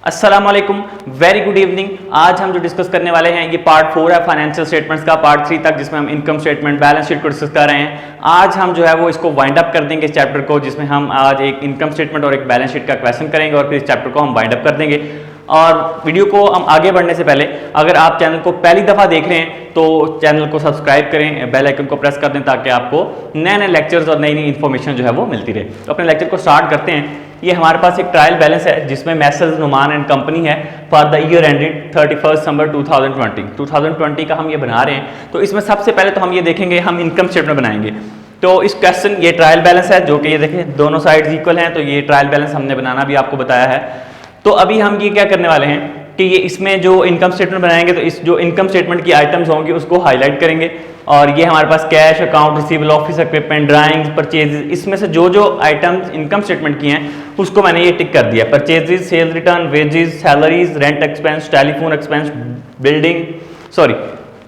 अस्सलाम वालेकुम, very good evening. आज हम जो डिस्कस करने वाले हैं ये पार्ट 4 है फाइनेंशियल स्टेटमेंट्स का, पार्ट 3 तक, जिसमें हम इनकम स्टेटमेंट, बैलेंस शीट को डिस्कस कर रहे हैं। आज हम जो है वो इसको वाइंड अप कर देंगे इस चैप्टर को, जिसमें हम आज एक इनकम स्टेटमेंट और एक बैलेंस शीट का क्वेश्चन करेंगे और फिर इस चैप्टर को हम वाइंड अप कर देंगे। और वीडियो को हम आगे बढ़ने से पहले अगर आप चैनल को पहली दफ़ा देख रहे हैं तो चैनल को सब्सक्राइब करें, बेल आइकन को प्रेस कर दें ताकि आपको नए नए लेक्चर्स और नई नई इन्फॉर्मेशन जो है वो मिलती रहे। तो अपने लेक्चर को स्टार्ट करते हैं। ये हमारे पास एक ट्रायल बैलेंस है जिसमें मैसेज नुमान एंड कंपनी है फॉर द ईयर एंडेड 31 दिसंबर 2020 का हम ये बना रहे हैं। तो इसमें सबसे पहले तो हम ये देखेंगे, हम इनकम स्टेटमेंट बनाएंगे। तो इस क्वेश्चन ये ट्रायल बैलेंस है जो कि ये देखें दोनों साइड्स इक्वल हैं, तो ये ट्रायल बैलेंस हमने बनाना भी आपको बताया है। तो अभी हम ये क्या करने वाले हैं कि ये इसमें जो इनकम स्टेटमेंट बनाएंगे तो इस जो इनकम स्टेटमेंट की आइटम्स होंगी उसको हाईलाइट करेंगे। और ये हमारे पास cash, account receivable, office equipment, drawings, purchases, इसमें से जो जो आइटम्स इनकम स्टेटमेंट की हैं उसको मैंने ये टिक कर दिया। Purchases, sales return, wages, salaries, rent expense, telephone expense, building, sorry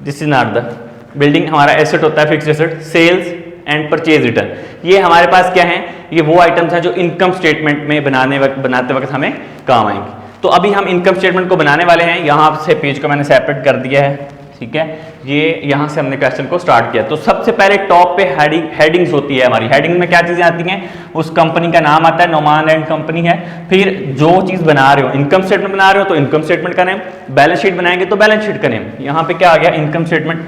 this is not the building, हमारा एसेट होता है fixed asset, sales and purchase return. ये हमारे पास क्या है, ये वो आइटम्स हैं जो इनकम स्टेटमेंट में बनाते वक्त हमें काम आएंगे। तो अभी हम इनकम स्टेटमेंट को बनाने वाले हैं। यहाँ से पेज को मैंने सेपरेट कर दिया है, ठीक है। ये यहाँ से हमने क्वेश्चन को स्टार्ट किया। तो सबसे पहले टॉप पे हेडिंग्स होती है हमारी। हेडिंग में क्या चीजें आती हैं, उस कंपनी का नाम आता है, नोमान एंड कंपनी है। फिर जो चीज बना रहे हो, इनकम स्टेटमेंट बना रहे हो तो इनकम स्टेटमेंट का नेम, बैलेंस शीट बनाएंगे तो बैलेंस शीट का नेम। यहाँ पे क्या आ गया, इनकम स्टेटमेंट।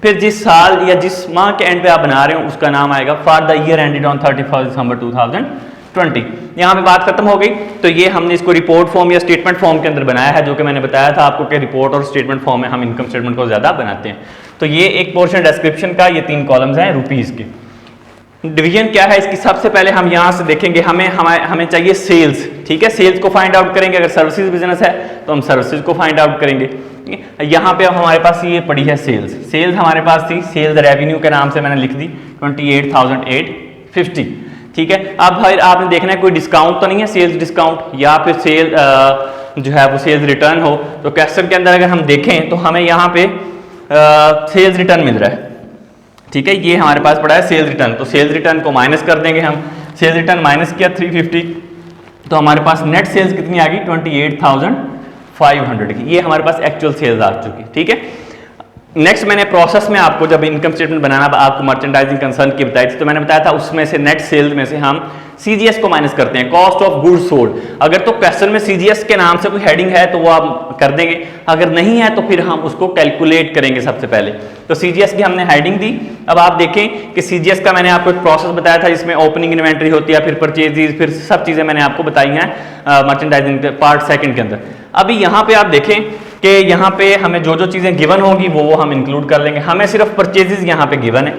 फिर जिस साल या जिस माह के एंड पे आप बना रहे हो उसका नाम आएगा for the year ended on 31 दिसंबर 2020। यहाँ पे बात खत्म हो गई। तो ये हमने इसको रिपोर्ट फॉर्म या स्टेटमेंट फॉर्म के अंदर बनाया है, जो कि मैंने बताया था आपको कि रिपोर्ट और स्टेटमेंट फॉर्म में हम इनकम स्टेटमेंट को ज्यादा बनाते हैं। तो ये एक पोर्शन डिस्क्रिप्शन का, ये 3 कॉलम्स हैं रुपीज के। डिवीजन क्या है इसकी, सबसे पहले हम यहाँ से देखेंगे, हमें चाहिए सेल्स, ठीक है। सेल्स को फाइंड आउट करेंगे। अगर सर्विसेज बिजनेस है तो हम सर्विसेज को फाइंड आउट करेंगे। यहाँ पे अब हमारे पास ये पड़ी है सेल्स। सेल्स हमारे पास थी, सेल्स रेवेन्यू के नाम से मैंने लिख दी 28,850, ठीक है। अब भाई आपने देखना है कोई डिस्काउंट तो नहीं है, सेल्स डिस्काउंट या फिर सेल जो है वो सेल्स रिटर्न हो। तो क्वेश्चन के अंदर अगर हम देखें तो हमें यहाँ पे सेल्स रिटर्न मिल रहा है, ठीक है। ये हमारे पास पड़ा है सेल्स रिटर्न। तो सेल्स रिटर्न को माइनस कर देंगे हम। सेल्स रिटर्न माइनस किया 350, तो हमारे पास नेट सेल्स कितनी आ गई 28,500 की। ये हमारे पास एक्चुअल सेल्स आ चुकी, ठीक है। नेक्स्ट मैंने प्रोसेस में आपको जब इनकम स्टेटमेंट बनाना आपको मर्चेंडाइजिंग कंसर्न की बताई थी, तो मैंने बताया था उसमें से नेट सेल्स में से हम सीजीएस को माइनस करते हैं, कॉस्ट ऑफ गुड्स सोल्ड। अगर तो क्वेश्चन में सीजीएस के नाम से कोई हेडिंग है तो वो आप कर देंगे, अगर नहीं है तो फिर हम उसको कैलकुलेट करेंगे सबसे पहले। तो सीजीएस की हमने हेडिंग दी। अब आप देखें कि सीजीएस का मैंने आपको एक प्रोसेस बताया था, जिसमें ओपनिंग इन्वेंट्री होती है, फिर परचेजेस, फिर सब चीजें मैंने आपको बताई हैं मर्चेंडाइजिंग पार्ट 2 के अंदर। अभी यहाँ पे आप देखें कि यहाँ पे हमें जो जो चीजें गिवन होगी वो हम इंक्लूड कर लेंगे। हमें सिर्फ परचेजेस यहाँ पे गिवन है,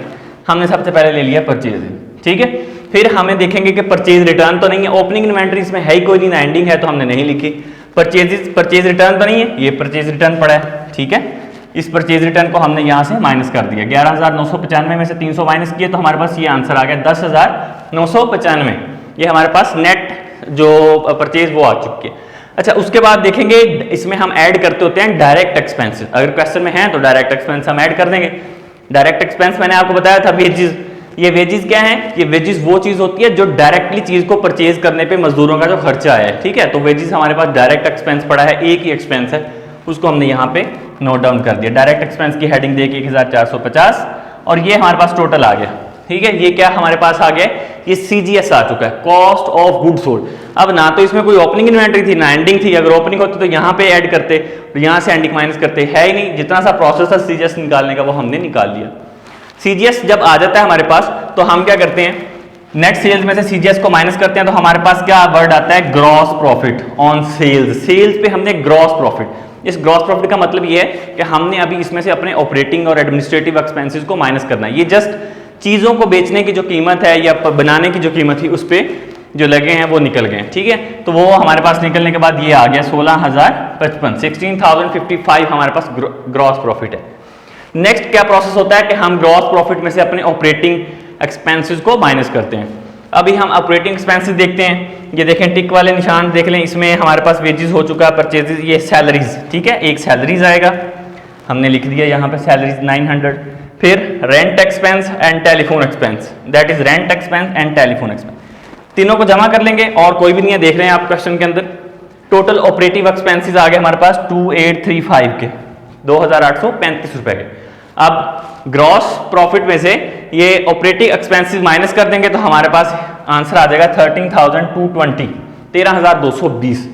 हमने सबसे पहले ले लिया परचेजेस, ठीक है। फिर हमें देखेंगे कि परचेज रिटर्न तो नहीं है, ओपनिंग इन्वेंट्री इसमें है ही कोई नहीं, ना एंडिंग है तो हमने नहीं लिखी। परचेज रिटर्न तो नहीं है, ये परचेज रिटर्न पड़ा है, ठीक है। इस परचेज रिटर्न को हमने यहाँ से माइनस कर दिया। 11,995 में से 300 माइनस किए तो हमारे पास ये आंसर आ गया 10,995। ये हमारे पास नेट जो परचेज वो आ चुकी है। अच्छा, उसके बाद देखेंगे इसमें हम ऐड करते होते हैं डायरेक्ट एक्सपेंसेस। अगर क्वेश्चन में है तो डायरेक्ट एक्सपेंस हम ऐड कर देंगे। डायरेक्ट एक्सपेंस मैंने आपको बताया था वेजेस। ये वेजेस क्या है, ये वेजेस वो चीज होती है जो डायरेक्टली चीज को परचेज करने पे मजदूरों का जो खर्चा आया है, ठीक है। तो वेजेस हमारे पास डायरेक्ट एक्सपेंस पड़ा है, एक ही एक्सपेंस है, उसको हमने यहाँ पे नोट डाउन कर दिया। डायरेक्ट एक्सपेंस की हेडिंग देखिए 1450, और ये हमारे पास टोटल आ गया, ठीक है। ये क्या हमारे पास आ गया, ये सीजीएस आ चुका है, कॉस्ट ऑफ गुड्स सोल्ड। अब ना तो इसमें कोई ओपनिंग इन्वेंट्री थी ना एंडिंग थी। अगर ओपनिंग होती तो यहाँ पे ऐड करते, तो यहाँ से एंडिंग माइनस करते, है ही नहीं। जितना सा प्रोसेस था सीजीएस निकालने का वो हमने निकाल लिया। सीजीएस जब आ जाता है हमारे पास तो हम क्या करते हैं, नेट सेल्स में से सीजीएस को माइनस करते हैं, तो हमारे पास क्या वर्ड आता है, gross profit on sales. Sales पे हमने ग्रॉस प्रॉफिट। इस ग्रॉस प्रॉफिट का मतलब ये है कि हमने अभी इसमें से अपने ऑपरेटिंग और एडमिनिस्ट्रेटिव एक्सपेंसेस को माइनस करना है। ये जस्ट चीजों को बेचने की जो कीमत है या बनाने की जो कीमत थी उस पर जो लगे हैं वो निकल गए, ठीक है। तो वो हमारे पास निकलने के बाद ये आ गया 16,055, 16,055 हमारे पास ग्रॉस प्रॉफिट है। नेक्स्ट क्या प्रोसेस होता है कि हम ग्रॉस प्रॉफिट में से अपने ऑपरेटिंग एक्सपेंसेस को माइनस करते हैं। अभी हम ऑपरेटिंग एक्सपेंसेस देखते हैं। ये देखें टिक वाले निशान देख लें, इसमें हमारे पास वेजेस हो चुका है, परचेजेस, ये सैलरीज, ठीक है। एक सैलरीज आएगा, हमने लिख दिया यहाँ पे सैलरीज 900। फिर rent expense and telephone expense, that is rent expense and telephone expense, तीनों को जमा कर लेंगे और कोई भी नहीं है, देख रहे हैं आप क्वेश्चन के अंदर। टोटल ऑपरेटिव एक्सपेंसेस आ गए हमारे पास 2835 के, 2835 रुपए के। अब ग्रॉस प्रॉफिट में से ये ऑपरेटिंग एक्सपेंसेस माइनस कर देंगे तो हमारे पास आंसर आ जाएगा 13,220, 13,220।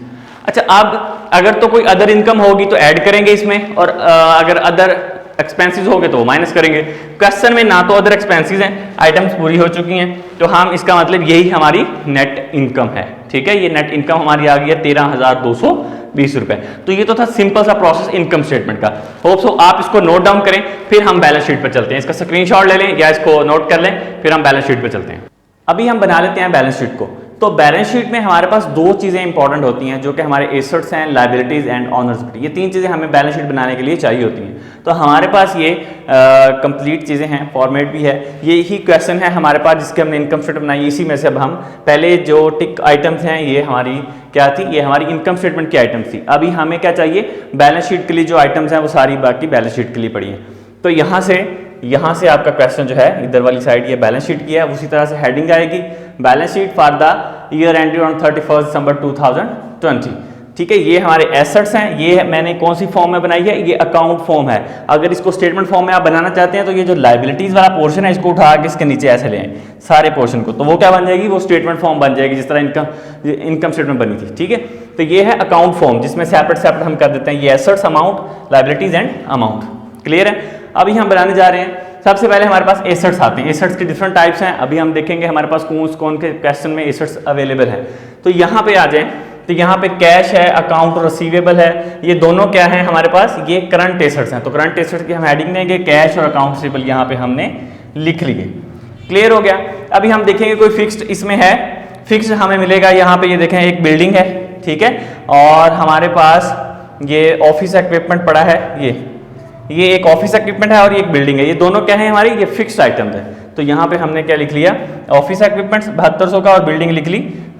अच्छा, अब अगर तो कोई अदर इनकम होगी तो ऐड करेंगे इसमें, और अगर अदर एक्सपेंसेस हो गए तो वो माइनस करेंगे। क्वेश्चन में ना तो अदर एक्सपेंसेस हैं, आइटम्स पूरी हो चुकी हैं, तो हम इसका मतलब यही हमारी नेट इनकम है। ठीक है, ये नेट इनकम हमारी आ गई है 13,220 रुपए। तो ये तो था सिंपल सा प्रोसेस इनकम स्टेटमेंट का। होप सो आप इसको नोट डाउन करें, फिर हम बैलेंस शीट पर चलते हैं। इसका स्क्रीनशॉट ले लें या इसको नोट कर लें, फिर हम बैलेंस शीट पर चलते हैं। अभी हम बना लेते हैं बैलेंस शीट को। तो बैलेंस शीट में हमारे पास दो चीजें इंपॉर्टेंट होती हैं, जो कि हमारे एसेट्स हैं, लायबिलिटीज एंड ऑनर्स। ये तीन चीजें हमें बैलेंस शीट बनाने के लिए चाहिए होती हैं। तो हमारे पास ये कंप्लीट चीजें हैं, फॉर्मेट भी है, ये ही क्वेश्चन है हमारे पास जिसके हमने इनकम स्टेटमेंट बनाई। इसी में से अब हम पहले जो टिक आइटम्स हैं ये हमारी क्या थी, ये हमारी इनकम स्टेटमेंट की आइटम्स थी। अभी हमें क्या चाहिए, बैलेंस शीट के लिए जो आइटम्स हैं वो सारी बाकी बैलेंस शीट के लिए पड़ी हैं। तो यहाँ से आपका क्वेश्चन जो है इधर वाली साइड ये बैलेंस शीट की है, उसी तरह से हेडिंग आएगी balance sheet for the year ended on 31 दिसंबर 2020। ठीक है, ये हमारे एसेट्स हैं। ये मैंने कौन सी फॉर्म में बनाई है, ये अकाउंट फॉर्म है। अगर इसको स्टेटमेंट फॉर्म में आप बनाना चाहते हैं तो ये जो लायबिलिटीज वाला पोर्शन है इसको उठा के इसके नीचे ऐसे ले आए सारे पोर्शन को, तो वो क्या बन जाएगी, वो स्टेटमेंट फॉर्म बन जाएगी जिस तरह इनकम स्टेटमेंट बनी थी। ठीक है, तो ये है अकाउंट फॉर्म जिसमें सेपरेट हम कर देते हैं ये assets, amount, liabilities and amount. Clear है। अभी हम बनाने जा रहे हैं, सबसे पहले हमारे पास एसेट्स आते हैं। एसेट्स के डिफरेंट टाइप्स हैं, अभी हम देखेंगे हमारे पास कौन के क्वेश्चन में एसेट्स अवेलेबल है। तो यहाँ पे आ जाएं, तो यहाँ पे कैश है, अकाउंट और रिसीवेबल है, ये दोनों क्या है हमारे पास, ये करंट एसेट्स हैं। तो करंट एसेट्स की हम हेडिंग देंगे कैश और अकाउंट रिसीवेबल, यहाँ पे हमने लिख लिए। क्लियर हो गया। अभी हम देखेंगे कोई फिक्स्ड इसमें है, फिक्स्ड हमें मिलेगा यहाँ पे, ये देखें एक बिल्डिंग है। ठीक है, और हमारे पास ये ऑफिस इक्विपमेंट पड़ा है, ये एक ऑफिस इक्विपमेंट है और ये एक बिल्डिंग है। ये दोनों क्या है हमारी, ये फिक्स्ड आइटम्स है। तो यहाँ पे हमने क्या लिख लिया, ऑफिस इक्विपमेंट्स 7200 का और बिल्डिंग लिख ली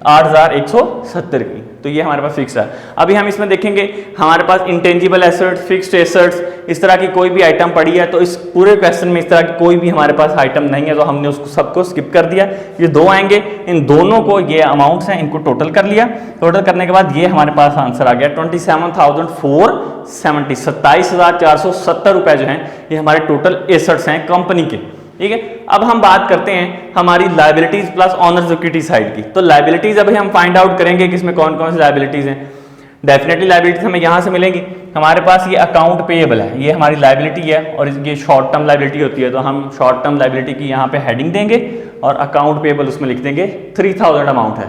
8170 की। तो ये हमारे पास फिक्स है। अभी हम इसमें देखेंगे हमारे पास इंटेंजिबल एसेट्स, फिक्स्ड एसेट्स, इस तरह की कोई भी आइटम पड़ी है। तो इस पूरे क्वेश्चन में इस तरह की कोई भी हमारे पास आइटम नहीं है, तो हमने उसको सबको स्किप कर दिया। ये दो आएंगे, इन दोनों को, ये अमाउंट्स हैं, इनको टोटल कर लिया। टोटल करने के बाद ये हमारे पास आंसर आ गया 27,470, 27,470 रुपए जो हैं ये हमारे टोटल एसेट्स हैं कंपनी के। ठीक है, अब हम बात करते हैं हमारी liabilities plus honours equity side की। तो लायबिलिटीज अभी हम फाइंड आउट करेंगे कि इसमें कौन कौन सी लायबिलिटीज हैं। डेफिनेटली लायबिलिटीज हमें यहाँ से मिलेंगी। हमारे पास ये अकाउंट पेएबल है, ये हमारी लायबिलिटी है और ये शॉर्ट टर्म लायबिलिटी होती है। तो हम शॉर्ट टर्म लायबिलिटी की यहाँ पे हेडिंग देंगे और अकाउंट पेएबल उसमें लिख देंगे 3000 अमाउंट है।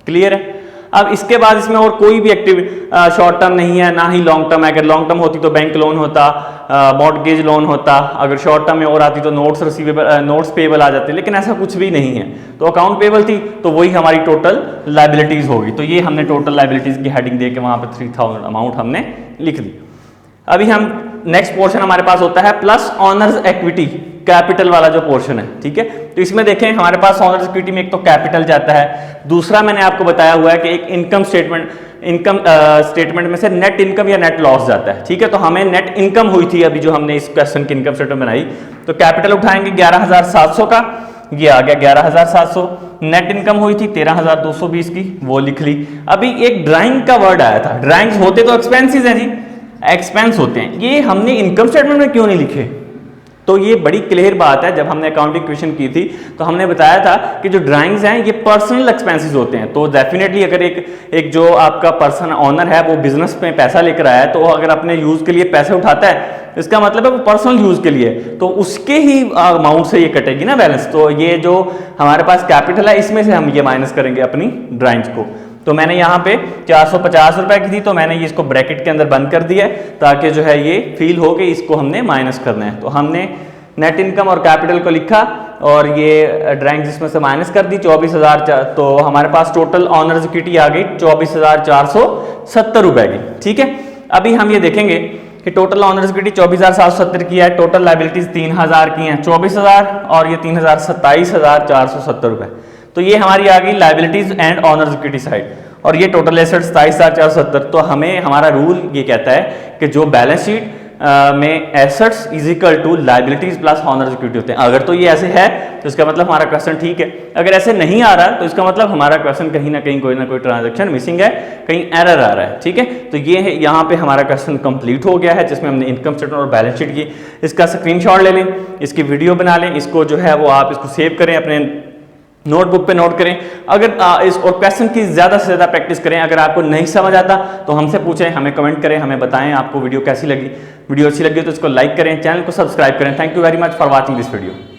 क्लियर है। अब इसके बाद इसमें और कोई भी शॉर्ट टर्म नहीं है, ना ही लॉन्ग टर्म है। अगर लॉन्ग टर्म होती तो बैंक लोन होता, मॉर्टगेज लोन होता, अगर शॉर्ट टर्म में और आती तो नोट्स रिसीवेबल, नोट्स पेएबल आ जाते, लेकिन ऐसा कुछ भी नहीं है। तो अकाउंट पेएबल थी तो वही हमारी टोटल लायबिलिटीज होगी। तो ये हमने टोटल लायबिलिटीज की हेडिंग दे के वहां पे 3000 अमाउंट हमने लिख दी। अभी हम नेक्स्ट पोर्शन हमारे पास होता है प्लस ऑनर्स इक्विटी, कैपिटल वाला जो पोर्शन है। ठीक है, तो इसमें देखें हमारे पास ऑनर्स इक्विटी में एक तो कैपिटल जाता है, दूसरा मैंने आपको बताया हुआ है कि एक इनकम स्टेटमेंट में से नेट इनकम या नेट लॉस जाता है। ठीक है, तो हमें नेट इनकम हुई थी अभी जो हमने इस क्वेश्चन की इनकम स्टेटमेंट बनाई। तो कैपिटल उठाएंगे 11,700 का, ये आ गया 11,700। नेट इनकम हुई थी 13,220 की, वो लिख ली। अभी एक ड्राइंग का वर्ड आया था, ड्राइंग्स होते तो एक्सपेंसेस हैं जी, एक्सपेंस होते हैं, ये हमने इनकम स्टेटमेंट में क्यों नहीं लिखे। तो ये बड़ी क्लियर बात है, जब हमने अकाउंटिंग क्वेश्चन की थी तो हमने बताया था कि जो ड्राइंग्स हैं ये पर्सनल एक्सपेंसेस होते हैं। तो डेफिनेटली अगर एक जो आपका पर्सन ऑनर है वो बिजनेस में पैसा लेकर आया है, तो अगर अपने यूज के लिए पैसे उठाता है इसका मतलब है वो पर्सनल यूज के लिए, तो उसके ही अमाउंट से ये कटेगी ना बैलेंस। तो ये जो हमारे पास कैपिटल है इसमें से हम ये माइनस करेंगे अपनी ड्राइंग्स को। तो मैंने यहाँ पे 450 रुपए की थी, तो मैंने ये इसको ब्रैकेट के अंदर बंद कर दिया ताकि जो है ये फील हो कि इसको हमने माइनस करना है। तो हमने नेट इनकम और कैपिटल को लिखा और ये ड्राइंग्स इसमें से माइनस कर दी 24,000। तो हमारे पास टोटल ऑनर्स इक्विटी आ गई 24,470 रुपए की। ठीक है, अभी हम ये देखेंगे कि टोटल ऑनर्स इक्विटी 24,770 की है, टोटल लायबिलिटीज 3,000 की हैं, 24,000 और ये 3,000 27,470 रुपए। तो ये हमारी आ गई liabilities and honours equity side, और ये टोटल एसेट्स 27,470। तो हमें हमारा रूल ये कहता है कि जो बैलेंस शीट में assets is equal to liabilities plus owner equity होते हैं। अगर तो ये ऐसे है तो इसका मतलब हमारा क्वेश्चन ठीक है, अगर ऐसे नहीं आ रहा तो इसका मतलब हमारा क्वेश्चन कहीं ना कोई ट्रांजैक्शन मिसिंग है, कहीं एरर आ रहा है। ठीक है, तो ये है यहाँ पे हमारा क्वेश्चन कंप्लीट हो गया है, जिसमें हमने इनकम स्टेटमेंट और बैलेंस शीट की। इसका स्क्रीनशॉट ले लें, इसकी वीडियो बना लें, इसको जो है वो आप इसको सेव करें, अपने नोटबुक पे नोट करें। अगर इस और क्वेश्चन की ज़्यादा से ज़्यादा प्रैक्टिस करें। अगर आपको नहीं समझ आता तो हमसे पूछें, हमें कमेंट करें, हमें बताएं आपको वीडियो कैसी लगी। वीडियो अच्छी लगी तो इसको लाइक करें, चैनल को सब्सक्राइब करें। Thank you very much for watching this video.